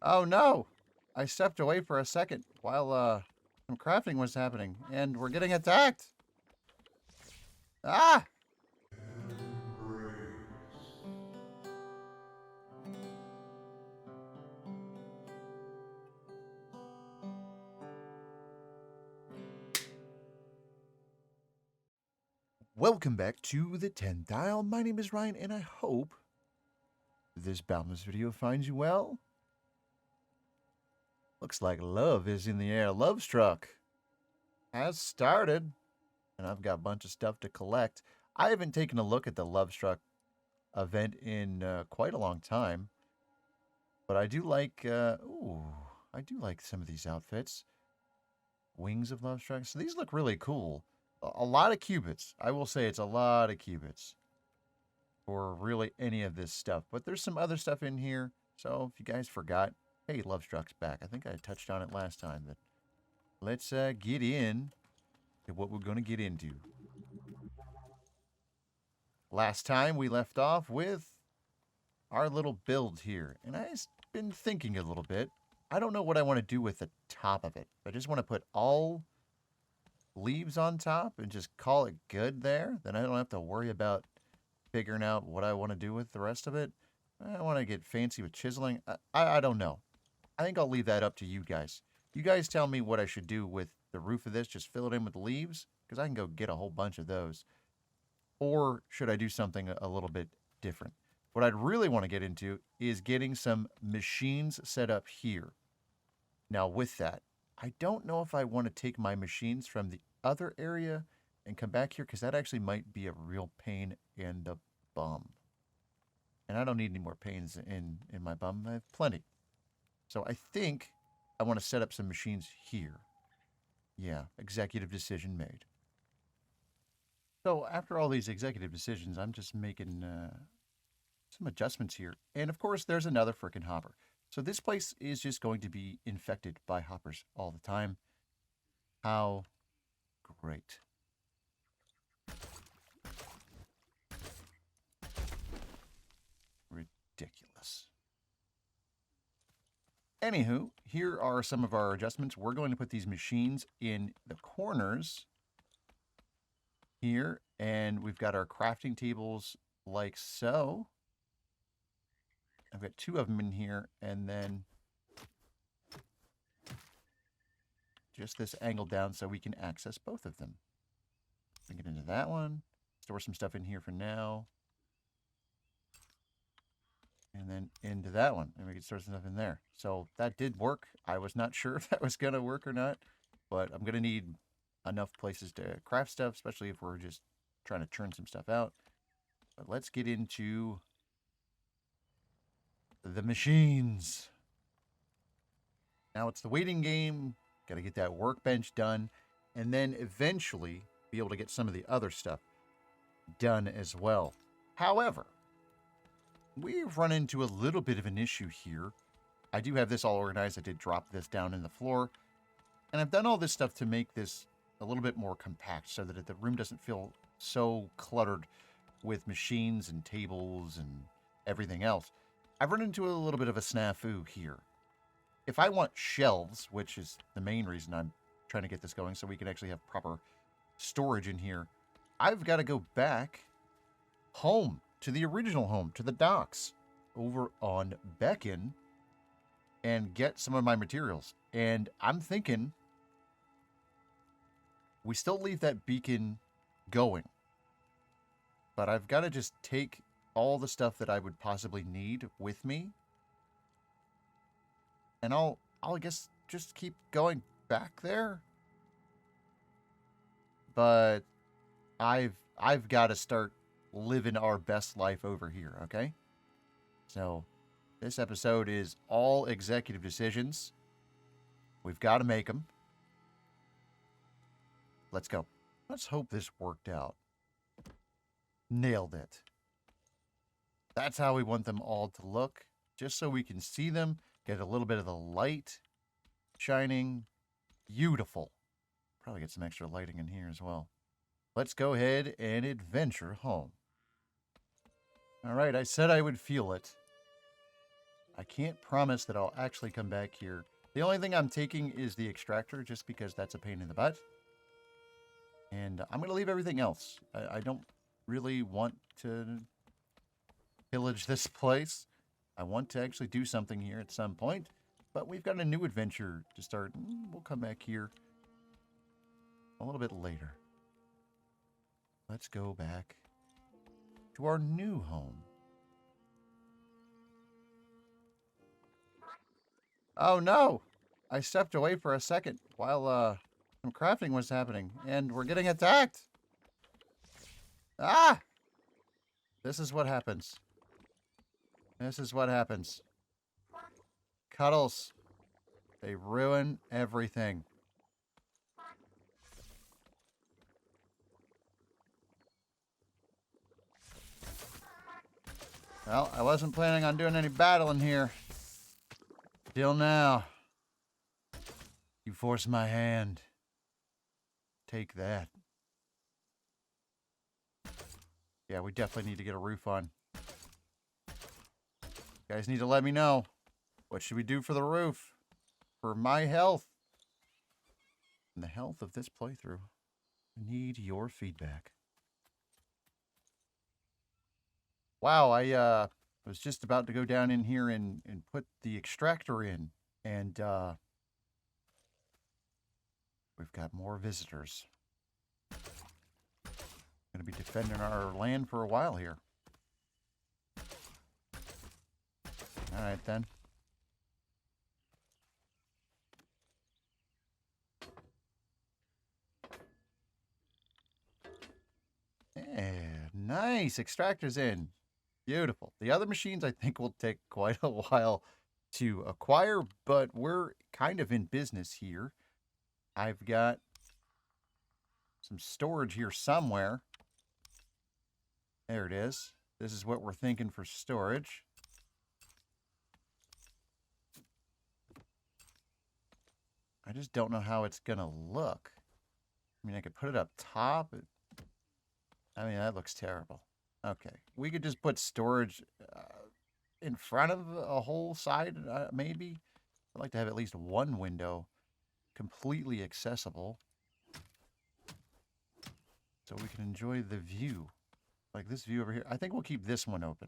Oh no! I stepped away for a second while some crafting was happening, and we're getting attacked! Ah! Welcome back to the 10th Dial. My name is Ryan, and I hope this Boundless video finds you well. Looks like love is in the air. Love Struck has started, and I've got a bunch of stuff to collect. I haven't taken a look at the Love Struck event in quite a long time, but I do like. I do like some of these outfits. Wings of Love Struck. So these look really cool. A lot of cubits. I will say it's a lot of cubits for really any of this stuff. But there's some other stuff in here. So if you guys forgot, hey, Love Struck's back. I think I touched on it last time. But let's get in to what we're going to get into. Last time we left off with our little build here. And I've been thinking a little bit. I don't know what I want to do with the top of it. I just want to put all leaves on top and just call it good there. Then I don't have to worry about figuring out what I want to do with the rest of it. I want to get fancy with chiseling. I don't know. I think I'll leave that up to you guys. You guys tell me what I should do with the roof of this. Just fill it in with leaves because I can go get a whole bunch of those. Or should I do something a little bit different? What I'd really want to get into is getting some machines set up here. Now with that, I don't know if I want to take my machines from the other area and come back here because that actually might be a real pain in the bum. And I don't need any more pains in my bum. I have plenty. So I think I want to set up some machines here. Yeah, executive decision made. So after all these executive decisions, I'm just making some adjustments here. And of course, there's another frickin' hopper. So this place is just going to be infected by hoppers all the time. How great. Ridiculous. Anywho, here are some of our adjustments. We're going to put these machines in the corners here, and we've got our crafting tables like so. I've got two of them in here, and then just this angle down so we can access both of them. Bring it into that one. Store some stuff in here for now. And then into that one. And we can store some stuff in there. So that did work. I was not sure if that was going to work or not. But I'm going to need enough places to craft stuff, especially if we're just trying to churn some stuff out. But let's get into the machines. Now it's the waiting game. Got to get that workbench done. And then eventually be able to get some of the other stuff done as well. However, we've run into a little bit of an issue here. I do have this all organized. I did drop this down in the floor. And I've done all this stuff to make this a little bit more compact so that the room doesn't feel so cluttered with machines and tables and everything else. I've run into a little bit of a snafu here. If I want shelves, which is the main reason I'm trying to get this going so we can actually have proper storage in here, I've got to go back home to the original home, to the docks over on Beacon and get some of my materials. And I'm thinking we still leave that beacon going, but I've got to just take all the stuff that I would possibly need with me, and I'll I guess just keep going back there. But I've got to start living our best life over here, okay? So this episode is all executive decisions. We've got to make them. Let's go. Let's hope this worked out. Nailed it. That's how we want them all to look, just so we can see them, get a little bit of the light shining. Beautiful. Probably get some extra lighting in here as well. Let's go ahead and adventure home. All right, I said I would feel it. I can't promise that I'll actually come back here. The only thing I'm taking is the extractor, just because that's a pain in the butt. And I'm going to leave everything else. I don't really want to pillage this place. I want to actually do something here at some point. But we've got a new adventure to start. We'll come back here a little bit later. Let's go back to our new home. Oh no! I stepped away for a second while some crafting was happening, and we're getting attacked! Ah! This is what happens. This is what happens. Cuddles. They ruin everything. Well, I wasn't planning on doing any battling here. Till now. You forced my hand. Take that. Yeah, we definitely need to get a roof on. You guys need to let me know. What should we do for the roof? For my health. And the health of this playthrough. I need your feedback. Wow, I was just about to go down in here and put the extractor in. And we've got more visitors. Going to be defending our land for a while here. All right, then. Yeah, nice. Extractor's in. Beautiful. The other machines, I think, will take quite a while to acquire, but we're kind of in business here. I've got some storage here somewhere. There it is. This is what we're thinking for storage. I just don't know how it's going to look. I mean, I could put it up top. I mean, that looks terrible. Okay. We could just put storage in front of a whole side, maybe. I'd like to have at least one window completely accessible so we can enjoy the view. Like this view over here. I think we'll keep this one open.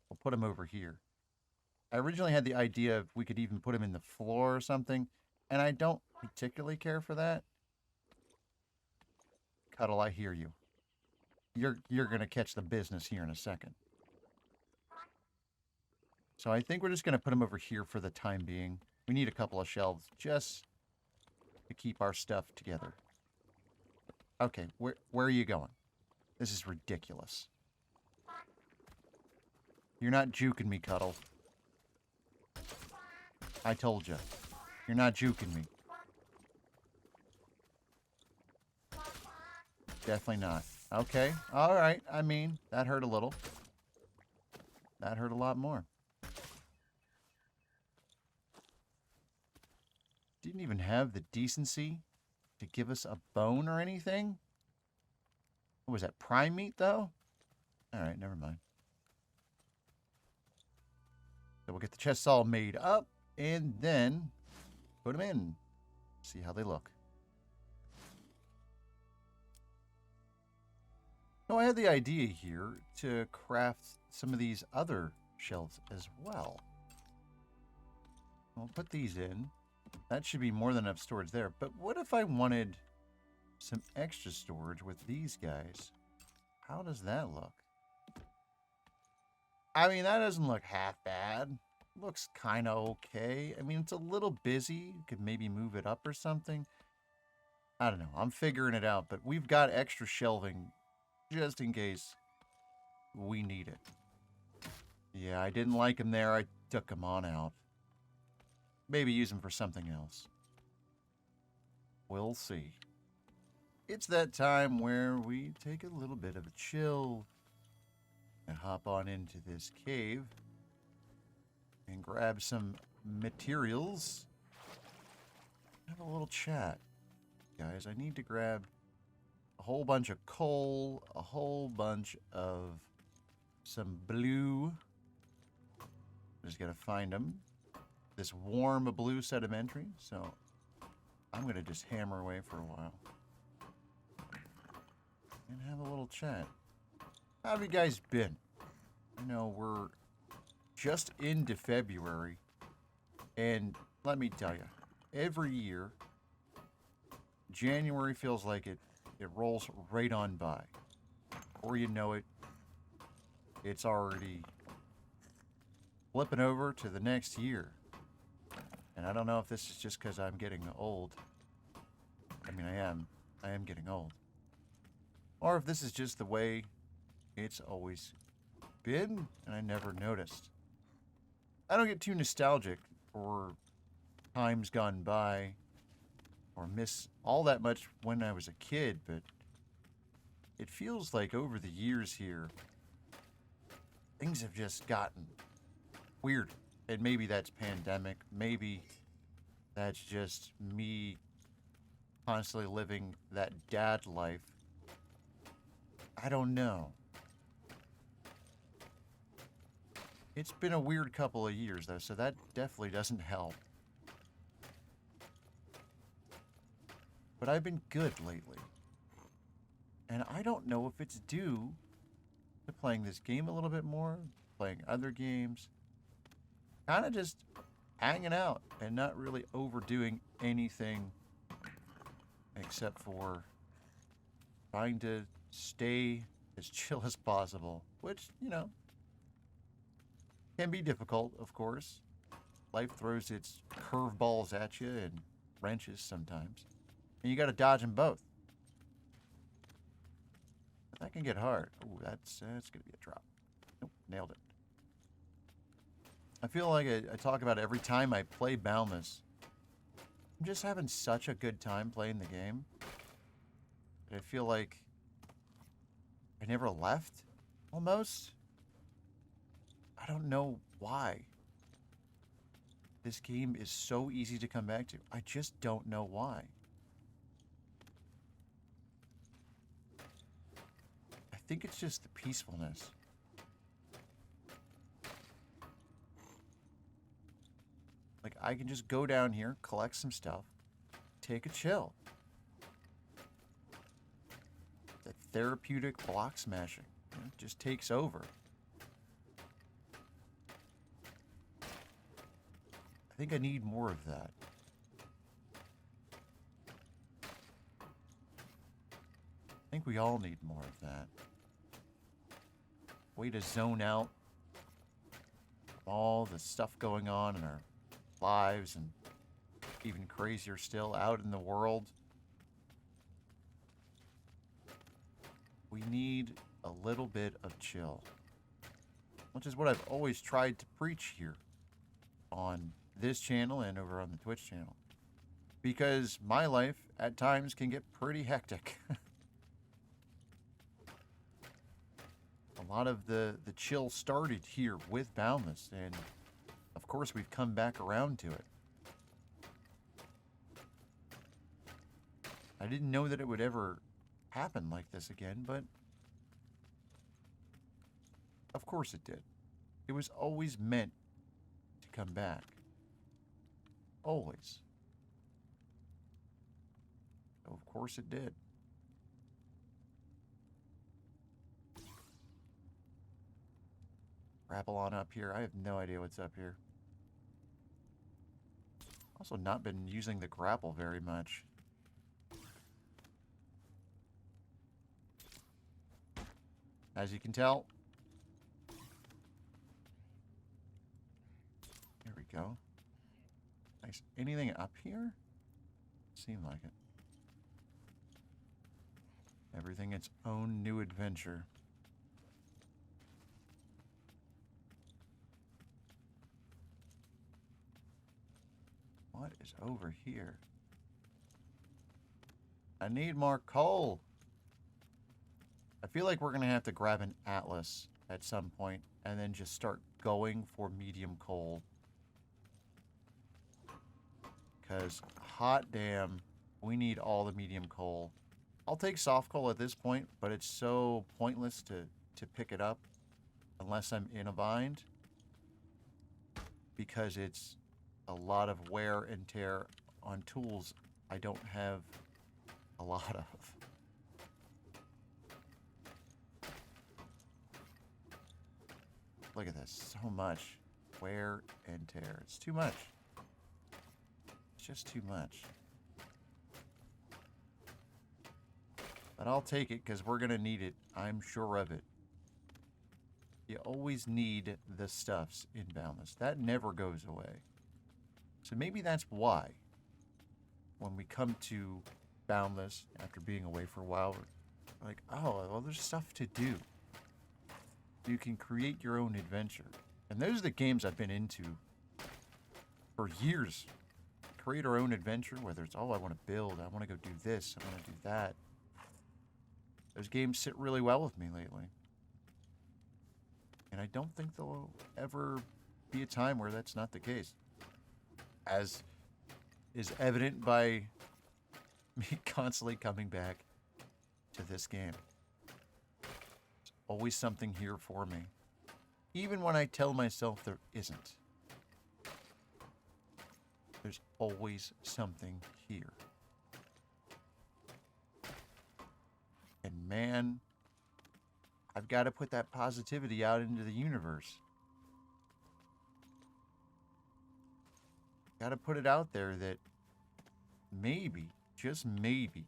We'll put them over here. I originally had the idea if we could even put them in the floor or something, and I don't particularly care for that. Cuddle, I hear you. You're going to catch the business here in a second. So I think we're just going to put them over here for the time being. We need a couple of shelves just to keep our stuff together. Okay, where are you going? This is ridiculous. You're not juking me, Cuddle. I told you. You're not juking me. Definitely not. Okay, all right. I mean, that hurt a little. That hurt a lot more. Didn't even have the decency to give us a bone or anything? What was that, prime meat, though? All right, never mind. So we'll get the chests all made up, and then put them in. See how they look. Now, I had the idea here to craft some of these other shelves as well. We'll put these in. That should be more than enough storage there. But what if I wanted some extra storage with these guys? How does that look? I mean, that doesn't look half bad. Looks kind of okay. I mean, it's a little busy. You could maybe move it up or something. I don't know. I'm figuring it out. But we've got extra shelving just in case we need it. Yeah, I didn't like him there. I took him on out. Maybe use him for something else. We'll see. It's that time where we take a little bit of a chill and hop on into this cave and grab some materials. Have a little chat. Guys, I need to grab a whole bunch of coal, a whole bunch of some blue. Just gotta find them. This warm blue sedimentary, so I'm gonna just hammer away for a while. And have a little chat. How have you guys been? You know, we're just into February, and let me tell you, every year, January feels like it rolls right on by. Before you know it, it's already flipping over to the next year. And I don't know if this is just because I'm getting old. I mean, I am getting old. Or if this is just the way it's always been, and I never noticed. I don't get too nostalgic for times gone by or miss all that much when I was a kid, but it feels like over the years here, things have just gotten weird. And maybe that's pandemic. Maybe that's just me constantly living that dad life. I don't know. It's been a weird couple of years, though, so that definitely doesn't help. But I've been good lately. And I don't know if it's due to playing this game a little bit more, playing other games. Kind of just hanging out and not really overdoing anything except for trying to stay as chill as possible, which, you know, can be difficult, of course. Life throws its curveballs at you and wrenches sometimes. And you got to dodge them both. But that can get hard. Ooh, that's going to be a drop. Nope, nailed it. I feel like I talk about it every time I play Boundless. I'm just having such a good time playing the game. I feel like I never left, almost. I don't know why. This game is so easy to come back to. I just don't know why. I think it's just the peacefulness. Like, I can just go down here, collect some stuff, take a chill. The therapeutic block smashing, you know, just takes over. I think I need more of that. I think we all need more of that. Way to zone out all the stuff going on in our lives, and even crazier still, out in the world. We need a little bit of chill, which is what I've always tried to preach here on this channel and over on the Twitch channel, because my life at times can get pretty hectic. A lot of the chill started here with Boundless, and of course we've come back around to it. I didn't know that it would ever happen like this again, but of course it did. It was always meant to come back. Always. So of course it did. Grapple on up here. I have no idea what's up here. Also not been using the grapple very much. As you can tell. There we go. Nice. Anything up here? Seemed like it. Everything its own new adventure. What is over here? I need more coal. I feel like we're going to have to grab an atlas at some point and then just start going for medium coal. Because, hot damn, we need all the medium coal. I'll take soft coal at this point, but it's so pointless to pick it up unless I'm in a bind. because it's a lot of wear and tear on tools I don't have a lot of. Look at this. So much wear and tear. It's too much. It's just too much. But I'll take it because we're going to need it. I'm sure of it. You always need the stuffs in Boundless. That never goes away. So maybe that's why when we come to Boundless after being away for a while, we're like, oh, well, there's stuff to do. You can create your own adventure. And those are the games I've been into for years. Create our own adventure, whether it's, oh, I want to build, I want to go do this, I want to do that. Those games sit really well with me lately. And I don't think there'll ever be a time where that's not the case. As is evident by me constantly coming back to this game. There's always something here for me. Even when I tell myself there isn't. There's always something here. And man, I've got to put that positivity out into the universe. Got to put it out there that maybe, just maybe,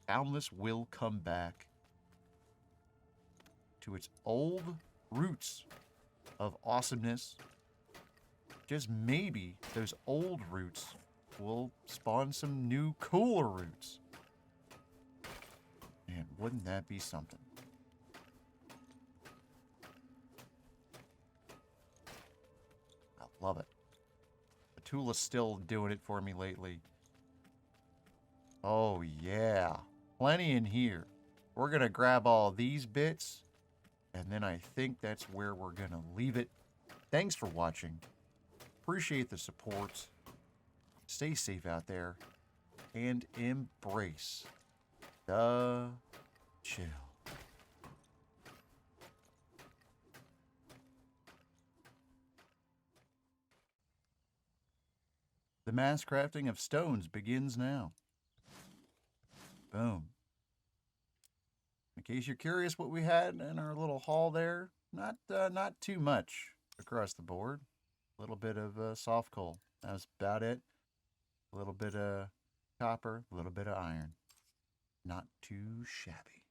Boundless will come back to its old roots of awesomeness. Just maybe those old roots will spawn some new, cooler roots. Man, wouldn't that be something? I love it. Tula's still doing it for me lately. Oh, yeah. Plenty in here. We're going to grab all these bits, and then I think that's where we're going to leave it. Thanks for watching. Appreciate the support. Stay safe out there, and embrace the chill. The mass crafting of stones begins now. Boom. In case you're curious what we had in our little haul there, not too much across the board. A little bit of soft coal. That's about it. A little bit of copper, a little bit of iron. Not too shabby.